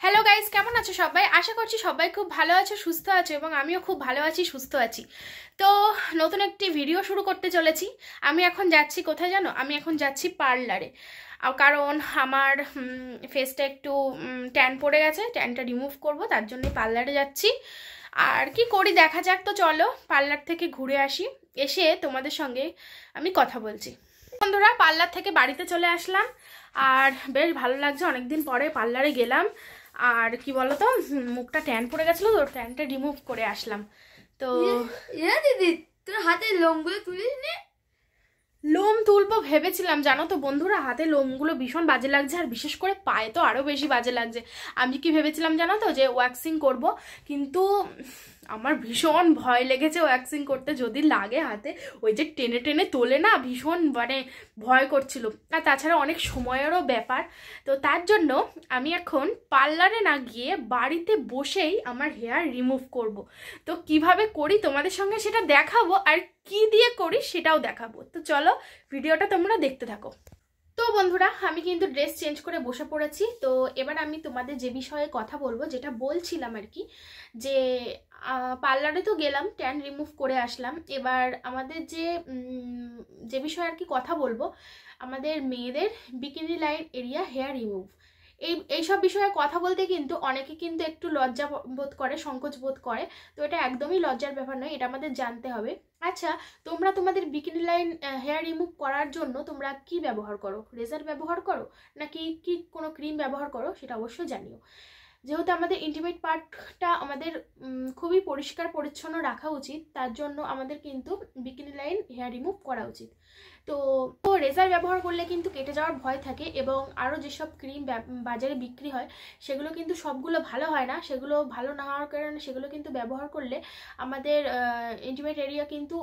Hello guys, কেমন আছো সবাই? আশা করছি সবাই খুব ভালো আছো, সুস্থ আছো এবং আমিও খুব ভালো আছি, সুস্থ আছি। তো নতুন একটি ভিডিও শুরু করতে চলেছি। আমি এখন যাচ্ছি কোথায় জানো? আমি এখন যাচ্ছি পার্লারে। কারণ আমার ফেসটা একটু ট্যান পড়ে গেছে, ট্যানটা রিমুভ করব, তার জন্যই পার্লারে যাচ্ছি। আর কি করি দেখা যাক। তো চলো পার্লার থেকে ঘুরে আসি, এসে তোমাদের সঙ্গে আমি কথা বলছি। বন্ধুরা, পার্লার থেকে বাড়িতে চলে আসলাম আর বেশ ভালো লাগছে, অনেকদিন পরে পার্লারে গেলাম। আর কি বলতো, মুখটা ট্যান পড়ে গেছিলো, তো ট্যানটা রিমুভ করে আসলাম। তো দিদি, তোর হাতে লোমগুলো তুলিস নি? লোম তুলবো ভেবেছিলাম, জানো তো বন্ধুরা, হাতে লোমগুলো ভীষণ বাজে লাগছে, আর বিশেষ করে পায়ে তো আরো বেশি বাজে লাগছে। আমি কি ভেবেছিলাম জানো তো, যে ওয়্যাক্সিং করব, কিন্তু আমার ভীষণ ভয় লেগেছে ওয়্যাক্সিং করতে। যদি লাগে হাতে, ওই যে টেনে টেনে তোলে না, ভীষণ মানে ভয় করছিল। আর তাছাড়া অনেক সময়েরও ব্যাপার। তো তার জন্য আমি এখন পার্লারে না গিয়ে বাড়িতে বসেই আমার হেয়ার রিমুভ করব। তো কিভাবে করি তোমাদের সঙ্গে সেটা দেখাবো, আর কি দিয়ে করি সেটাও দেখাবো। তো চলো ভিডিওটা তোমরা দেখতে থাকো। তো বন্ধুরা, আমি কিন্তু ড্রেস চেঞ্জ করে বসে পড়েছি। তো এবার আমি তোমাদের যে বিষয়ে কথা বলবো, যেটা বলছিলাম আর কি, যে পার্লারে তো গেলাম, ট্যান রিমুভ করে আসলাম। এবার আমাদের যে বিষয়ে আর কি কথা বলবো, আমাদের মেয়েদের bikini line area hair remove, এইসব বিষয়ে কথা বলতে কিন্তু অনেকে কিন্তু একটু লজ্জা বোধ করে, সংকোচ বোধ করে। তো এটা একদমই লজ্জার ব্যাপার নয়, এটা আমাদের জানতে হবে। আচ্ছা, তোমরা তোমাদের বিকিনি লাইন হেয়ার রিমুভ করার জন্য তোমরা কি ব্যবহার করো? রেজার ব্যবহার করো নাকি কি কোনো ক্রিম ব্যবহার করো? সেটা অবশ্যই জানিও। যেহেতু আমাদের ইন্টিমেট পার্টটা আমাদের খুবই পরিষ্কার পরিচ্ছন্ন রাখা উচিত, তার জন্য আমাদের কিন্তু বিকিনি লাইন হেয়ার রিমুভ করা উচিত। তো রেজার ব্যবহার করলে কিন্তু কেটে যাওয়ার ভয় থাকে, এবং আরও যেসব ক্রিম বাজারে বিক্রি হয় সেগুলো কিন্তু সবগুলো ভালো হয় না। সেগুলো ভালো না হওয়ার কারণে সেগুলো কিন্তু ব্যবহার করলে আমাদের ইন্টিমেট এরিয়া কিন্তু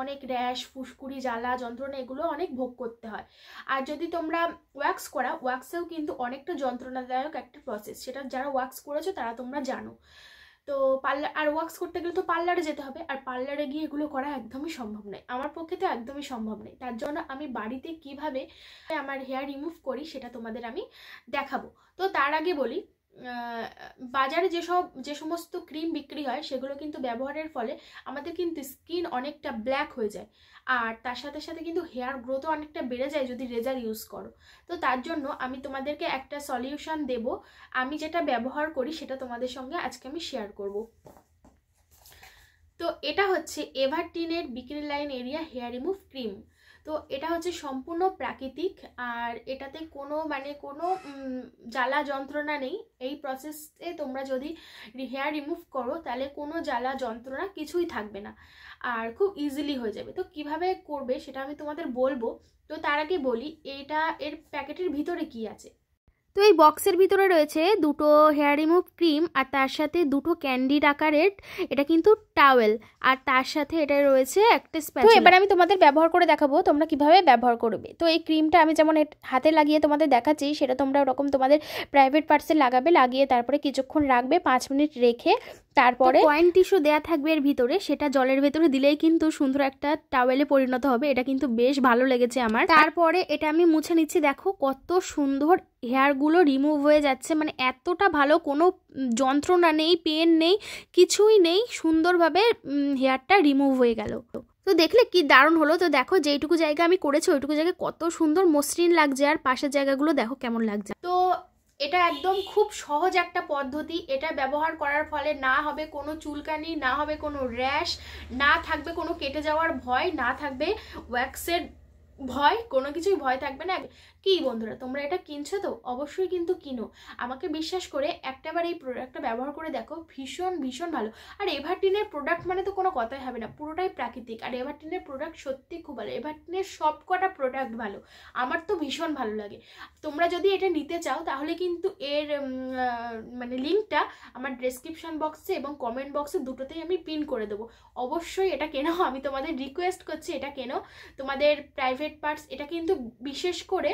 অনেক র্যাশ, ফুসকুড়ি, জ্বালা, যন্ত্রণা এগুলো অনেক ভোগ করতে হয়। আর যদি তোমরা ওয়্যাক্স করা, ওয়্যাক্সেও কিন্তু অনেকটা যন্ত্রণাদায়ক একটা প্রসেস, সেটা যারা ওয়্যাক্স করেছো তারা তোমরা জানো। তো পার্লার, আর ওয়াক্স করতে গেলে তো পার্লারে যেতে হবে, আর পার্লারে গিয়ে এগুলো করা একদমই সম্ভব নয়, আমার পক্ষে তো একদমই সম্ভব নয়। তার জন্য আমি বাড়িতে কিভাবে আমার হেয়ার রিমুভ করি সেটা তোমাদের আমি দেখাবো। তো তার আগে বলি, বাজারে যে সমস্ত ক্রিম বিক্রি হয় সেগুলো কিন্তু ব্যবহারের ফলে আমাদের কিন্তু স্কিন অনেকটা ব্ল্যাক হয়ে যায়, আর তার সাথে সাথে কিন্তু হেয়ার গ্রোথও অনেকটা বেড়ে যায় যদি রেজার ইউজ করো। তো তার জন্য আমি তোমাদেরকে একটা সলিউশন দেব, আমি যেটা ব্যবহার করি সেটা তোমাদের সঙ্গে আজকে আমি শেয়ার করব। তো এটা হচ্ছে এভারটিনের bikini line area hair remove cream. তো এটা হচ্ছে সম্পূর্ণ প্রাকৃতিক, আর এটাতে কোনো জ্বালা যন্ত্রণা নেই। এই প্রসেসে তোমরা যদি হেয়ার রিমুভ করো তাহলে কোনো জ্বালা যন্ত্রণা কিছুই থাকবে না, আর খুব ইজিলি হয়ে যাবে। তো কিভাবে করবে সেটা আমি তোমাদের বলবো। তো তার আগে বলি, এর প্যাকেটের ভিতরে কি আছে। তো এই বক্সের ভিতরে রয়েছে দুটো হেয়ার রিমুভ ক্রিম, আর তার সাথে দুটো ক্যান্ডিড আকারের এটা কিন্তু টাওয়েল, আর তার সাথে এটা রয়েছে একটা স্প্যাচুলা। তো এবার আমি তোমাদের ব্যবহার করে দেখাবো তোমরা কিভাবে ব্যবহার করবে। তো এই ক্রিমটা আমি যেমন হাতে লাগিয়ে তোমাদের দেখাচ্ছি, সেটা তোমরা ওরকম তোমাদের প্রাইভেট পার্টসে লাগাবে, লাগিয়ে তারপরে কিছুক্ষণ রাখবে, 5 মিনিট রেখে তারপরে কয়েন টিস্যু দেয়া থাকবে এর ভিতরে, সেটা জলের ভেতরে দিলেই কিন্তু সুন্দর একটা টাওয়েলে পরিণত হবে। এটা কিন্তু বেশ ভালো লেগেছে আমার। তারপরে এটা আমি মুছে নিচ্ছি, দেখো কত সুন্দর হেয়ারগুলো রিমুভ হয়ে যাচ্ছে, মানে এতটা ভালো, কোনো যন্ত্রণা নেই, পেন নেই, কিছুই নেই, সুন্দরভাবে হেয়ারটা রিমুভ হয়ে গেল। তো দেখলে কি দারুণ হলো। তো দেখো যেইটুকু জায়গা আমি করেছি ওইটুকু জায়গায় কত সুন্দর মসৃণ লাগছে, আর পাশের জায়গাগুলো দেখো কেমন লাগছে। তো এটা একদম খুব সহজ একটা পদ্ধতি। এটা ব্যবহার করার ফলে না হবে কোনো চুলকানি, না হবে কোনো র্যাশ, না থাকবে কোনো কেটে যাওয়ার ভয়, না থাকবে ওয়্যাক্সের ভয়, কোনো কিছুই ভয় থাকবে না। কি বন্ধুরা, তোমরা এটা কিনছো তো অবশ্যই কিন্তু কিনো, আমাকে বিশ্বাস করে একটাবার এই প্রোডাক্টটা ব্যবহার করে দেখো, ভীষণ ভীষণ ভালো। আর এভারটিনের প্রোডাক্ট মানে তো কোনো কথাই হবে না, পুরোটাই প্রাকৃতিক, আর এভারটিনের প্রোডাক্ট সত্যি খুব ভালো। এভারটিনের সব কটা প্রোডাক্ট ভালো, আমার তো ভীষণ ভালো লাগে। তোমরা যদি এটা নিতে চাও তাহলে কিন্তু এর মানে লিঙ্কটা আমার ডেসক্রিপশন বক্সে এবং কমেন্ট বক্সে দুটোতেই আমি পিন করে দেবো। অবশ্যই এটা কেনো, আমি তোমাদের রিকোয়েস্ট করছি এটা কেনো, তোমাদের প্রাইভেট পার্টস এটা কিন্তু বিশেষ করে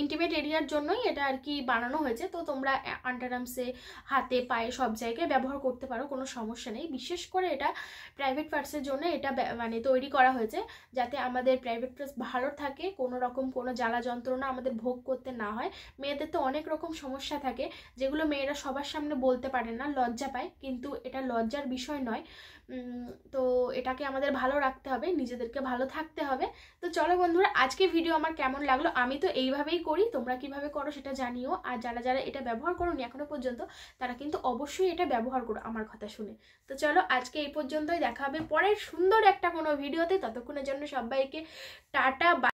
ইন্টিমেট এরিয়ার জন্যই এটা আর কি বানানো হয়েছে। তো তোমরা আন্ডারআর্মসে, হাতে, পায়ে সব জায়গায় ব্যবহার করতে পারো, কোনো সমস্যা নেই। বিশেষ করে এটা প্রাইভেট পার্টসের জন্য এটা মানে তৈরি করা হয়েছে, যাতে আমাদের প্রাইভেট পার্টস ভালো থাকে, কোনো রকম কোনো জ্বালা যন্ত্রণা আমাদের ভোগ করতে না হয়। মেয়েদের তো অনেক রকম সমস্যা থাকে যেগুলো মেয়েরা সবার সামনে বলতে পারে না, লজ্জা পায়, কিন্তু এটা লজ্জার বিষয় নয়। তো এটাকে আমাদের ভালো রাখতে হবে, নিজেদেরকে ভালো থাকতে হবে। তো চলো বন্ধুরা, আজকে ভিডিও আমার কেমন লাগলো, আমি তো এইভাবেই করি, তোমরা কিভাবে করো সেটা জানিও। আর যারা যারা এটা ব্যবহার করোনি এখনো পর্যন্ত, তারা কিন্তু অবশ্যই এটা ব্যবহার করো আমার কথা শুনে। তো চলো আজকে এই পর্যন্তই, দেখা হবে পরের সুন্দর একটা কোনো ভিডিওতে। ততক্ষণের জন্য সবাইকে টাটা।